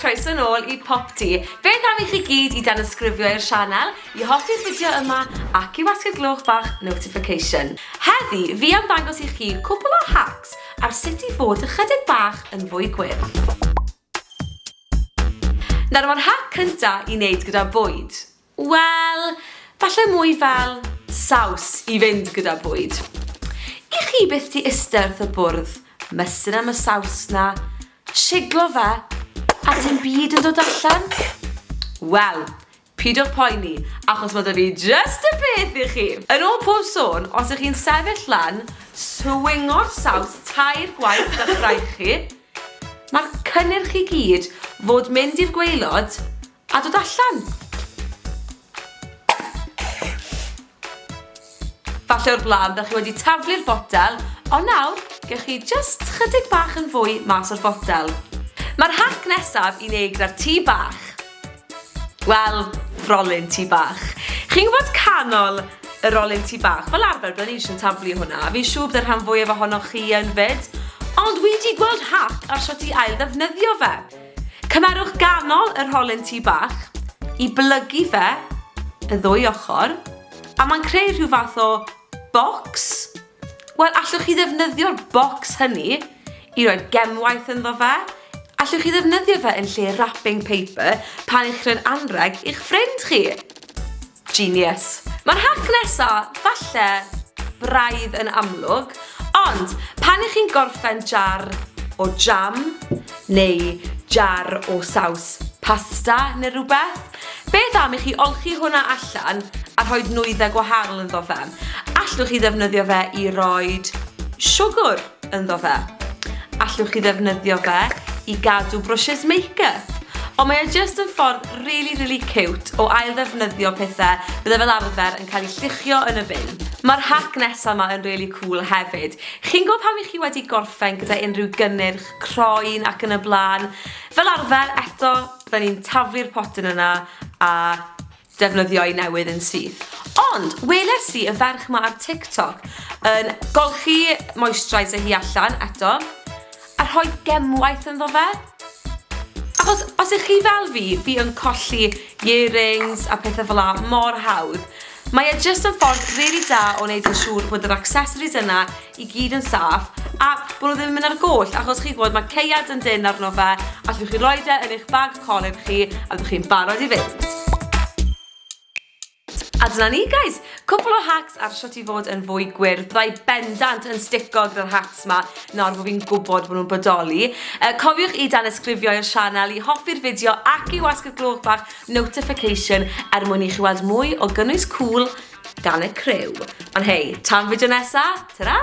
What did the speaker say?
croeso nôl I PopT. Beth am I chi gyd I danysgrifio i'r sianel, I hoffi'r fideo yma ac I wasgu'r glwch bach notification. Heddi, fi am ddangos I chi cwbl o hacs ar sut I fod ychydig bach yn fwy gwyrdd. Nawr mae'r hac cyntaf I wneud gyda bwyd. Wel, falle mwy fel saws I fynd gyda bwyd. I chi byth di ystyrth y bwrdd, mysyn am y saws na, siglo fe, a dim byd yn dod allan? Wel, pidwch poeni, achos mae 'da fi just y peth I chi. Yn ôl pob sôn, os ych chi'n sefyll lan, swingo'r saws tair gwaith â'ch braich chi, mae'r cynnyrch I gyd fod mynd i'r gwaelod a dod allan. Falle o'r blaen, byddwch chi wedi taflu'r botel, ond nawr, gech chi just chydig bach yn fwy mas o'r botel. Mae'r hac nesaf I wneud gyda'r tŷ bach. Wel, rolyn tŷ bach. Chi'n gwybod canol y rolyn tŷ bach? Fel arfer, byddwn ni eisiau taflu hwnna. Fi'n siŵr byddai'r rhan fwyaf ohonoch chi yn fyd. Ond wedi gweld hac ar sut I ail ddefnyddio fe. Cymerwch ganol y rolyn tŷ bach, I blygu fe, y ddwy ochr, a mae'n creu rhyw fath o bocs. Wel, allwch chi ddefnyddio'r bocs hynny I roi gemwaith ynddo fe. Allwch chi ddefnyddio fe yn lle wrapping paper pan i'ch rhoi'n anreg i'ch ffrind chi. Genius. Mae'r hac nesaf falle braidd yn amlwg, ond pan i'ch chi'n gorffen jar o jam neu jar o saws pasta neu rhywbeth, beth am I chi olchi hwnna allan a rhoi nwyddau gwahanol ynddo fe? Allwch chi ddefnyddio fe I roed siwgr ynddo fe. Allwch chi ddefnyddio fe I gadw brwsys make-up. Ond mae just yn ffordd really cute o ail ddefnyddio pethau bydde fel arfer yn cael ei lluchio yn y bin. Mae'r hac nesaf yma yn really cool hefyd. Chi'n gwybod pam I chi wedi gorffen gyda unrhyw gynnyrch, croen ac yn y blaen? Fel arfer, eto, byddwn ni'n taflu'r potyn yna a defnyddio I newydd yn syth. Ond, weles I y ferch yma ar TikTok yn golchi moisturiser hi allan eto, a rhoi gemwaith ynddo fe. Achos, os ych chi fel fi yn colli earrings a pethau fel la mor hawdd, mae e just yn ffordd really da o wneud yn siŵr bod yr accessories yna I gyd yn saff a bod nhw ddim yn mynd ar goll, achos chi'n gwybod mae ceiad yn dyn arno fe, allwch chi roed e yn eich bag coleg chi a byddwch chi'n barod I fynd. A dyna ni, guys. Cwbl o hacs ar sut I fod yn fwy gwyrdd. Byddai bendant yn stico gyda'r hacs ma nawr bod fi'n gwybod bod nhw'n bodoli. Cofiwch I danysgrifio i'r sianel I hoffi'r fideo ac I wasgu'r glwch bach notification mwyn I chi weld mwy o gynnwys cool gan y criw. Ond hei, tan fideo nesa, ta-ra!